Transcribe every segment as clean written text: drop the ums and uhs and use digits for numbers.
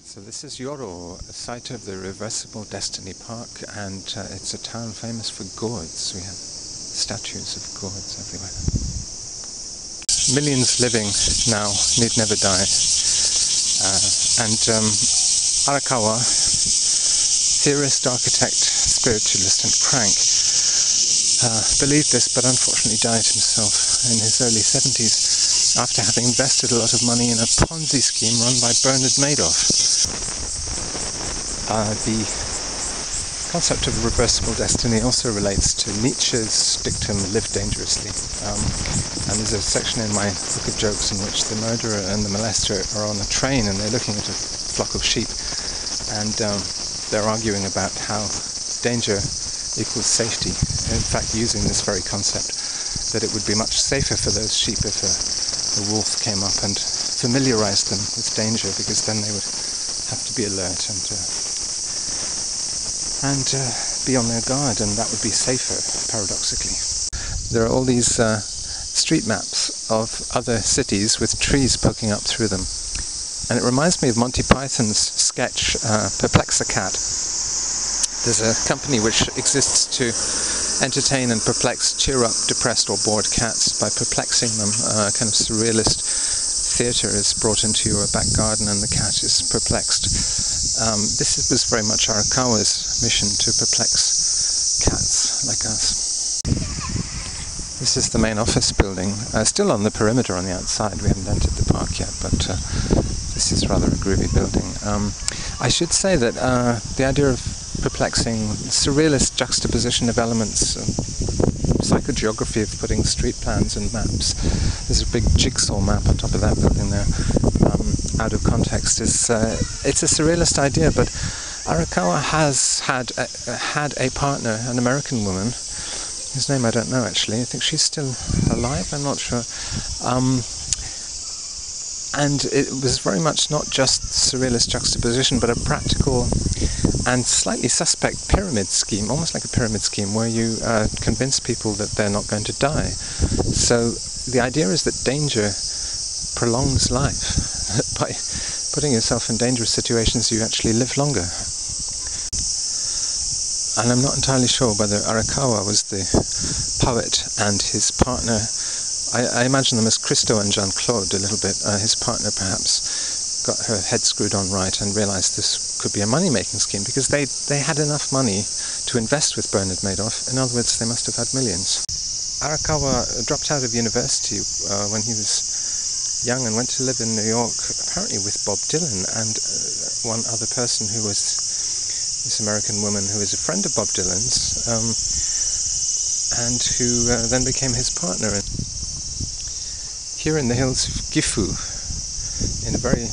So this is Yoro, a site of the Reversible Destiny Park, and it's a town famous for gourds. We have statues of gourds everywhere. Millions living now need never die. Arakawa, theorist, architect, spiritualist and crank, believed this but unfortunately died himself in his early 70s after having invested a lot of money in a Ponzi scheme run by Bernard Madoff. The concept of reversible destiny also relates to Nietzsche's dictum, live dangerously. And there's a section in my book of jokes in which the murderer and the molester are on a train and they're looking at a flock of sheep, and they're arguing about how danger equals safety. In fact, using this very concept, that it would be much safer for those sheep if a wolf came up and familiarized them with danger, because then they would have to be alert and be on their guard, and that would be safer, paradoxically. There are all these street maps of other cities with trees poking up through them, and it reminds me of Monty Python's sketch Perplex a Cat. There's a company which exists to entertain and perplex, cheer up depressed or bored cats by perplexing them. Kind of surrealist theatre is brought into your back garden and the cat is perplexed. This was very much Arakawa's mission, to perplex cats like us. This is the main office building, still on the perimeter on the outside. We haven't entered the park yet, but this is rather a groovy building. I should say that the idea of perplexing, surrealist juxtaposition of elements, psychogeography of putting street plans and maps. There's a big jigsaw map on top of that building there, out of context. It's a surrealist idea, but Arakawa has had a partner, an American woman, whose name I don't know actually. I think she's still alive, I'm not sure. And it was very much not just surrealist juxtaposition, but a practical and slightly suspect pyramid scheme, almost like a pyramid scheme, where you convince people that they're not going to die. So the idea is that danger prolongs life. By putting yourself in dangerous situations, you actually live longer. And I'm not entirely sure whether Arakawa was the poet and his partner. I imagine them as Christo and Jean-Claude a little bit. His partner perhaps got her head screwed on right and realized this could be a money-making scheme, because they had enough money to invest with Bernard Madoff. In other words, they must have had millions. Arakawa dropped out of university when he was young and went to live in New York, apparently with Bob Dylan and one other person who was this American woman who was a friend of Bob Dylan's, and who then became his partner. Here in the hills of Gifu, in a very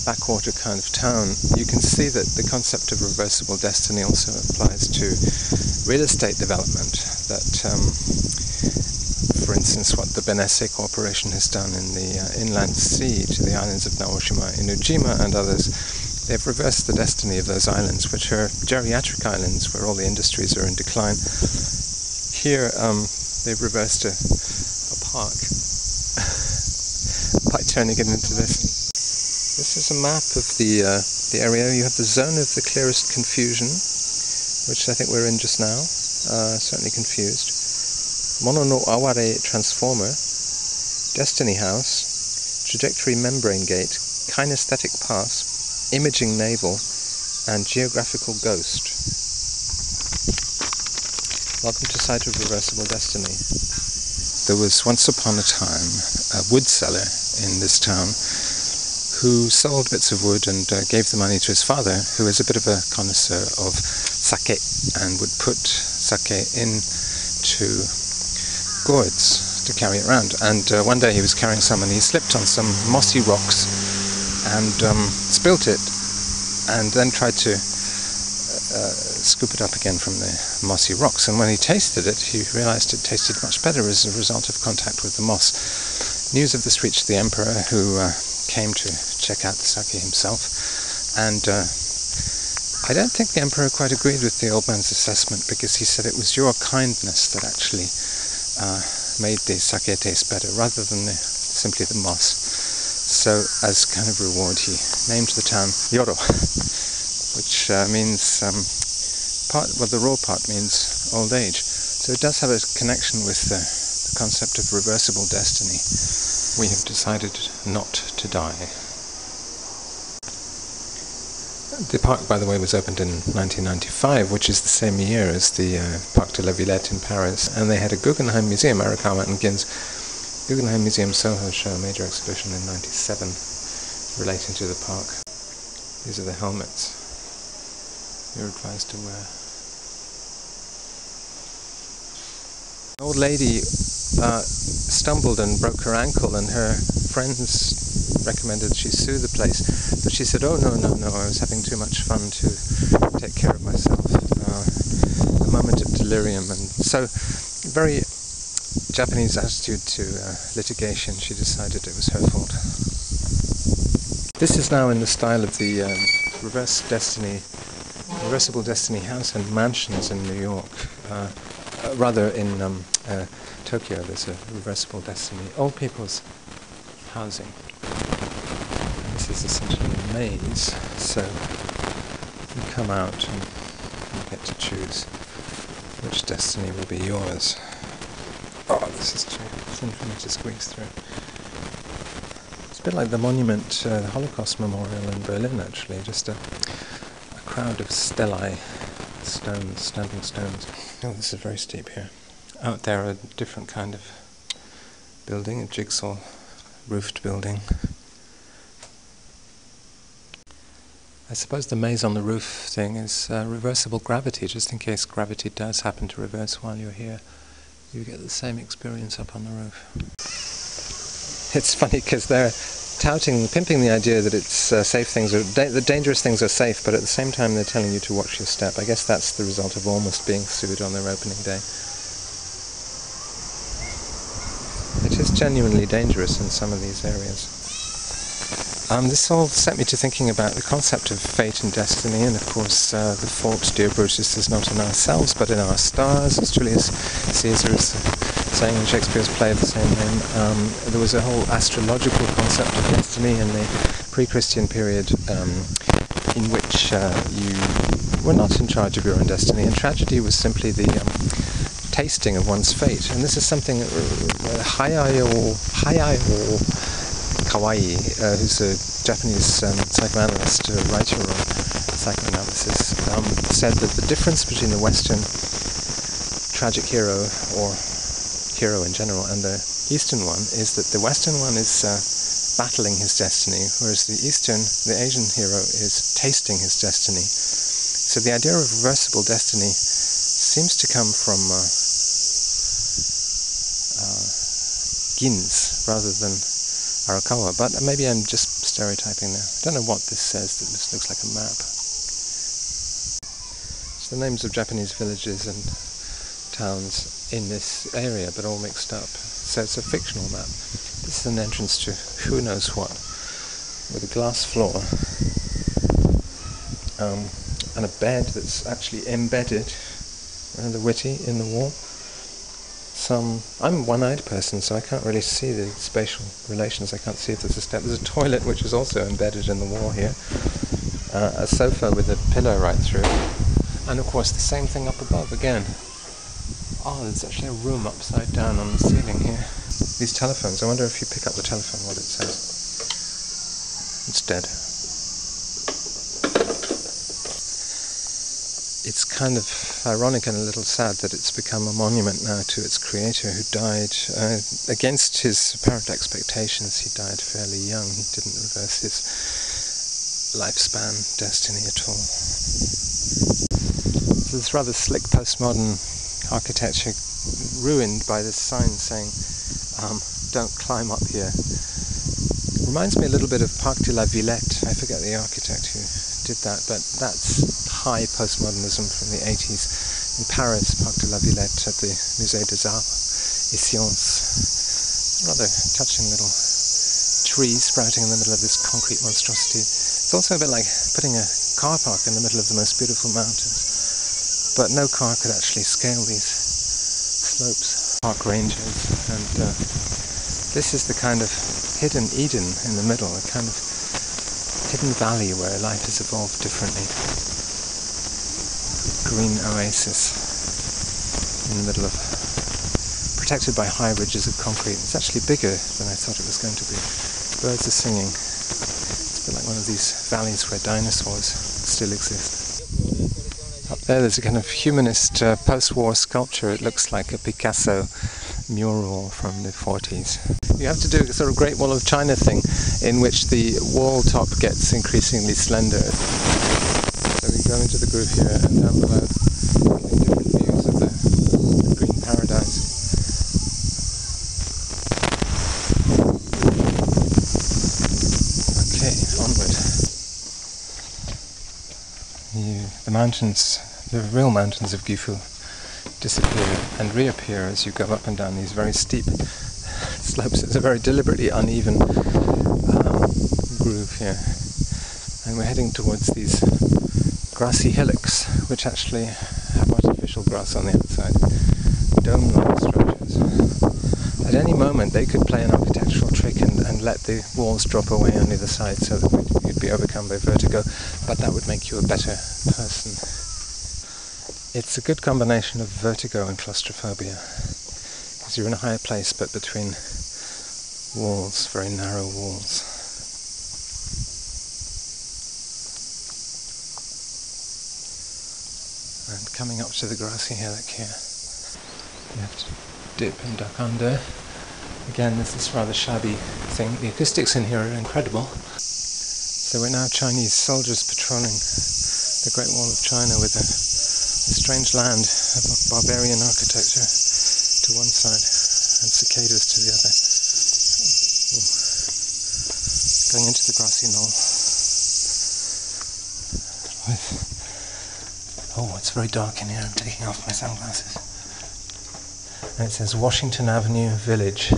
backwater kind of town, you can see that the concept of reversible destiny also applies to real estate development. That, for instance, what the Benesse Corporation has done in the inland sea to the islands of Naoshima, Inujima and others, they've reversed the destiny of those islands, which are geriatric islands where all the industries are in decline. Here, they've reversed a park by turning it into this. This is a map of the area. You have the zone of the clearest confusion, which I think we're in just now, certainly confused. Mono no Aware transformer, destiny house, trajectory membrane gate, kinesthetic pass, imaging navel, and geographical ghost. Welcome to Site of Reversible Destiny. There was once upon a time a wood seller in this town who sold bits of wood and gave the money to his father, who is a bit of a connoisseur of sake and would put sake into gourds to carry it around. And one day he was carrying some and he slipped on some mossy rocks and spilt it, and then tried to scoop it up again from the mossy rocks, and when he tasted it, he realized it tasted much better as a result of contact with the moss. News of this reached the emperor, who came to check out the sake himself, and I don't think the emperor quite agreed with the old man's assessment, because he said it was your kindness that actually made the sake taste better, rather than simply the moss. So as kind of reward he named the town Yoro, which means the raw part means old age. So it does have a connection with the concept of reversible destiny. We have decided not to die. The park, by the way, was opened in 1995, which is the same year as the Parc de la Villette in Paris, and they had a Guggenheim Museum, Arakawa and Gins. Guggenheim Museum Soho show a major exhibition in 97 relating to the park. These are the helmets you're advised to wear. An old lady stumbled and broke her ankle, and her friends recommended she sue the place, but she said, oh no, I was having too much fun to take care of myself. A moment of delirium. And so, very Japanese attitude to litigation. She decided it was her fault. This is now in the style of the Reversible Destiny house and mansions in New York. Rather in Tokyo there's a Reversible Destiny old people's housing. And this is essentially a maze, so you come out and you get to choose which destiny will be yours. Oh, this is too thin for me to squeeze through. It's a bit like the monument, the Holocaust Memorial in Berlin actually, just a crowd of stelae, stones, standing stones. Oh, this is very steep here. Out there a different kind of building, a jigsaw roofed building. I suppose the maze on the roof thing is reversible gravity, just in case gravity does happen to reverse while you're here. You get the same experience up on the roof. It's funny because they're pimping the idea that it's safe things, the dangerous things are safe, but at the same time they're telling you to watch your step. I guess that's the result of almost being sued on their opening day. It is genuinely dangerous in some of these areas. This all set me to thinking about the concept of fate and destiny, and of course the fault, dear Brutus, is not in ourselves but in our stars, as Julius Caesar is saying in Shakespeare's play of the same name. There was a whole astrological concept of destiny in the pre-Christian period in which you were not in charge of your own destiny, and tragedy was simply the tasting of one's fate. And this is something Hayao Kawai, who's a Japanese psychoanalyst, writer on psychoanalysis, said that the difference between the Western tragic hero, or hero in general, and the Eastern one is that the Western one is battling his destiny, whereas the Asian hero is tasting his destiny. So the idea of reversible destiny seems to come from Gins rather than Arakawa, but maybe I'm just stereotyping there. I don't know what this says. This looks like a map. It's the names of Japanese villages and towns in this area, but all mixed up. So it's a fictional map. This is an entrance to who knows what, with a glass floor and a bed that's actually embedded, rather witty, in the wall. I'm a one-eyed person, so I can't really see the spatial relations. I can't see if there's a step. There's a toilet which is also embedded in the wall here. A sofa with a pillow right through. And of course the same thing up above again. Oh, there's actually a room upside down on the ceiling here. These telephones, I wonder if you pick up the telephone what it says. It's dead. It's kind of ironic and a little sad that it's become a monument now to its creator, who died against his apparent expectations. He died fairly young. He didn't reverse his lifespan destiny at all. So this rather slick postmodern architecture ruined by this sign saying don't climb up here. Reminds me a little bit of Parc de la Villette. I forget the architect who did that, but that's high postmodernism from the 80s in Paris. Parc de la Villette at the Musée des Arts et Sciences. Rather touching little trees sprouting in the middle of this concrete monstrosity. It's also a bit like putting a car park in the middle of the most beautiful mountains, but no car could actually scale these slopes, park ranges, and this is the kind of hidden Eden in the middle, a kind of hidden valley where life has evolved differently. Green oasis in the middle of, protected by high ridges of concrete. It's actually bigger than I thought it was going to be. Birds are singing. It's a bit like one of these valleys where dinosaurs still exist. Up there's a kind of humanist post-war sculpture. It looks like a Picasso mural from the 40s. You have to do a sort of Great Wall of China thing in which the wall top gets increasingly slender. So we go into the groove here and down below, getting different views of the green paradise. Okay, onward. The mountains, the real mountains of Gifu, disappear and reappear as you go up and down these very steep slopes. It's a very deliberately uneven groove here, and we're heading towards these grassy hillocks which actually have artificial grass on the outside, dome-like structures. At any moment they could play an architectural trick and let the walls drop away on either side so that you'd be overcome by vertigo, but that would make you a better person. It's a good combination of vertigo and claustrophobia, because you're in a higher place but between walls, very narrow walls. And coming up to the grassy hillock here, you have to dip and duck under. Again, this is a rather shabby thing. The acoustics in here are incredible. So we're now Chinese soldiers patrolling the Great Wall of China with a strange land of barbarian architecture to one side and cicadas to the other. Going into the grassy knoll. Oh, it's very dark in here. I'm taking off my sunglasses. And it says Washington Avenue Village.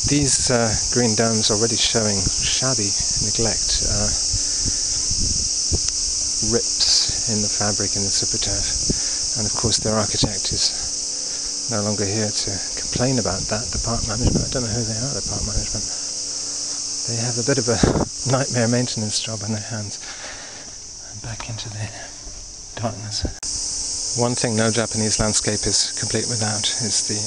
These green domes already showing shabby neglect, rips in the fabric in the super turf, and of course their architect is no longer here to complain about that. The park management, I don't know who they are, the park management. They have a bit of a nightmare maintenance job on their hands. And back into the darkness. One thing no Japanese landscape is complete without is the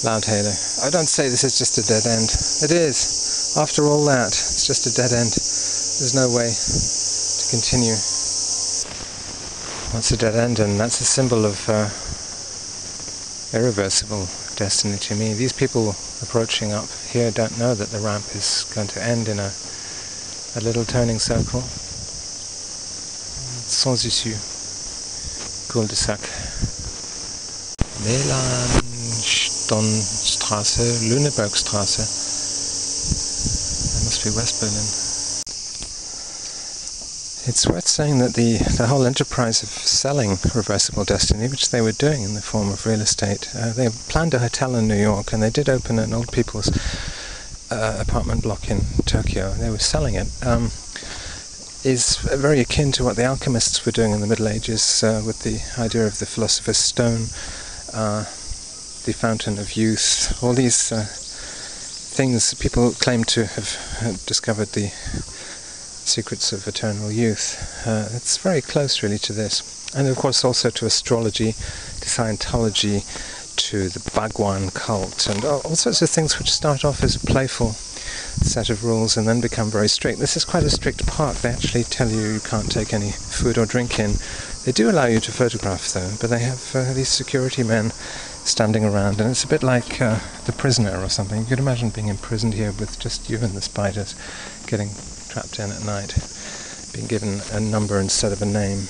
loudhailer. I don't say this is just a dead end. It is. After all that, it's just a dead end. There's no way to continue. What's a dead end? And that's a symbol of irreversible destiny to me. These people approaching up here don't know that the ramp is going to end in a little turning circle. Sans issue. Cul-de-sac. Melanchthonstraße, Lüneburgstraße. That must be West Berlin. It's worth saying that the whole enterprise of selling Reversible Destiny, which they were doing in the form of real estate, they planned a hotel in New York, and they did open an old people's apartment block in Tokyo. They were selling it. Is very akin to what the alchemists were doing in the Middle Ages with the idea of the philosopher's stone, the fountain of youth, all these things. People claim to have discovered the secrets of eternal youth. It's very close really to this, and of course also to astrology, to Scientology, to the Bhagwan cult, and all sorts of things which start off as a playful set of rules and then become very strict. This is quite a strict park. They actually tell you can't take any food or drink in. They do allow you to photograph though, but they have these security men standing around, and it's a bit like The Prisoner or something. You could imagine being imprisoned here with just you and the spiders, getting trapped in at night, being given a number instead of a name.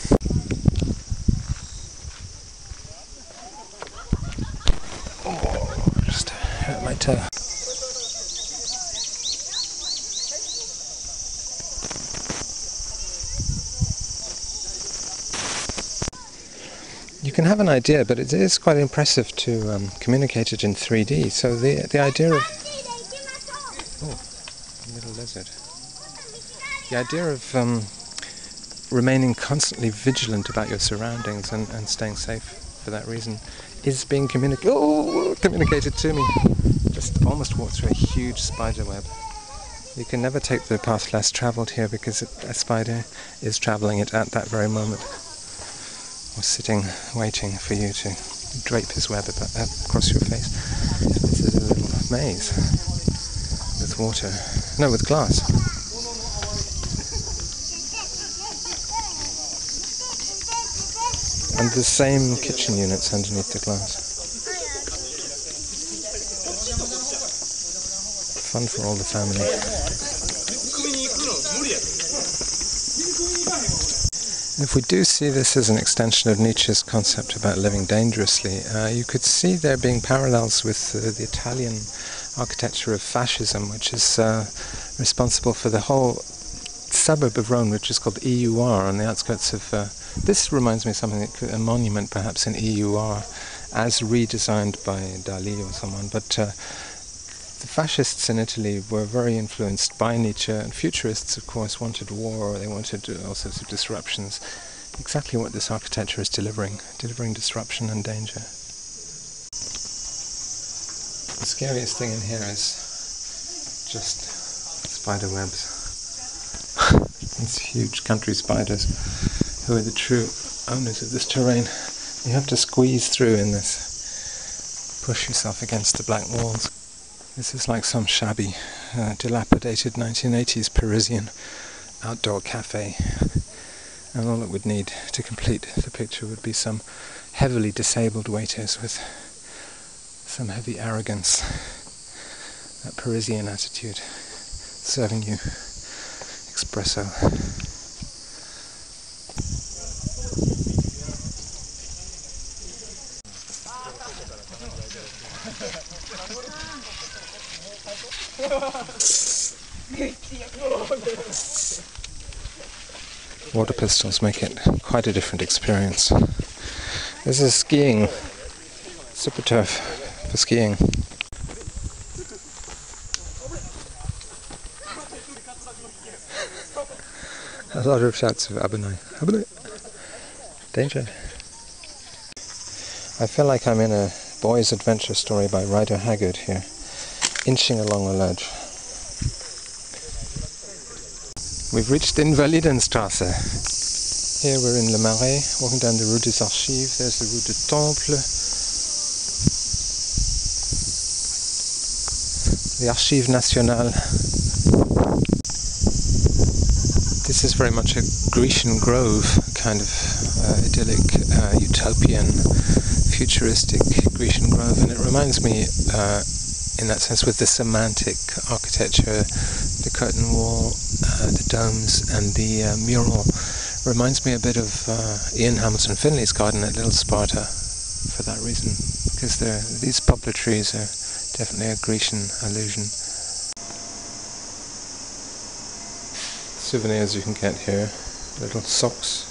Oh, just hurt my toe. You can have an idea, but it is quite impressive to communicate it in 3D. So the idea of... Oh, a little lizard. The idea of remaining constantly vigilant about your surroundings and staying safe for that reason is being communicated to me. Just almost walked through a huge spider web. You can never take the path less travelled here because a spider is travelling it at that very moment. Or sitting, waiting for you to drape his web across your face. This is a little maze with water. No, with glass. And the same kitchen units underneath the glass. Fun for all the family. If we do see this as an extension of Nietzsche's concept about living dangerously, you could see there being parallels with the Italian architecture of fascism, which is responsible for the whole suburb of Rome, which is called EUR, on the outskirts of... this reminds me of something, a monument perhaps in EUR, as redesigned by Dali or someone, but the fascists in Italy were very influenced by Nietzsche, and futurists, of course, wanted war, they wanted all sorts of disruptions. Exactly what this architecture is delivering disruption and danger. The scariest thing in here is just spider webs. These huge country spiders, who are the true owners of this terrain. You have to squeeze through in this, push yourself against the black walls. This is like some shabby, dilapidated 1980s Parisian outdoor cafe, and all it would need to complete the picture would be some heavily disabled waiters with some heavy arrogance, that Parisian attitude, serving you espresso. Water pistols make it quite a different experience. This is skiing, super turf for skiing. A lot of shouts of Abunai. Abunai! Danger! I feel like I'm in a boy's adventure story by Rider Haggard here, inching along a ledge. We've reached Invalidenstrasse. Here we're in Le Marais, walking down the Rue des Archives. There's the Rue du Temple, the Archives Nationales. This is very much a Grecian Grove kind of idyllic, utopian, futuristic Grecian Grove, and it reminds me in that sense with the semantic architecture, the curtain wall, the domes and the mural, reminds me a bit of Ian Hamilton Finley's garden at Little Sparta for that reason, because these poplar trees are definitely a Grecian allusion. Souvenirs you can get here, little socks.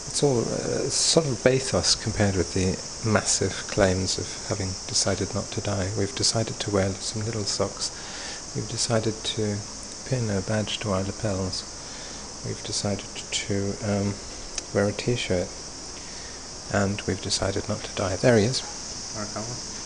It's all sort of bathos compared with the massive claims of having decided not to die. We've decided to wear some little socks. We've decided to pin a badge to our lapels. We've decided to wear a t-shirt. And we've decided not to die. There he is, Arakawa.